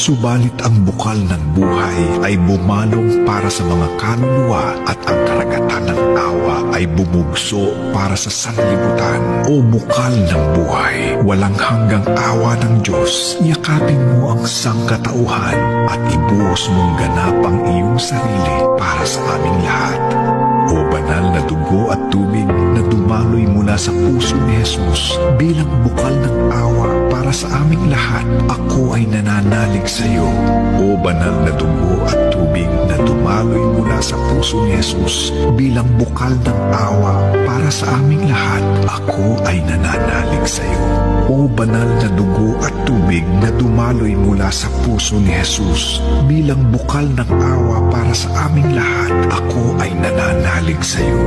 Subalit ang bukal ng buhay ay bumalong para sa mga kaluluwa at ang karagatan ng awa ay bumugso para sa sanlibutan. O bukal ng buhay, walang hanggang awa ng Diyos, yakapin mo ang sangkatauhan at ibuhos mong ganap ang iyong sarili para sa aming lahat. O banal na dugo at tubig na dumaloy mula sa puso ni Jesus bilang bukal ng awa para sa aming lahat, ako ay nananalig sa iyo. O banal na dugo at tubig na dumaloy mula sa puso ni Jesus bilang bukal ng awa para sa aming lahat, ako ay nananalig sa iyo. O banal na dugo at tubig na dumaloy mula sa puso ni Jesus bilang bukal ng awa para sa aming lahat, ako ay nananalig sa iyo.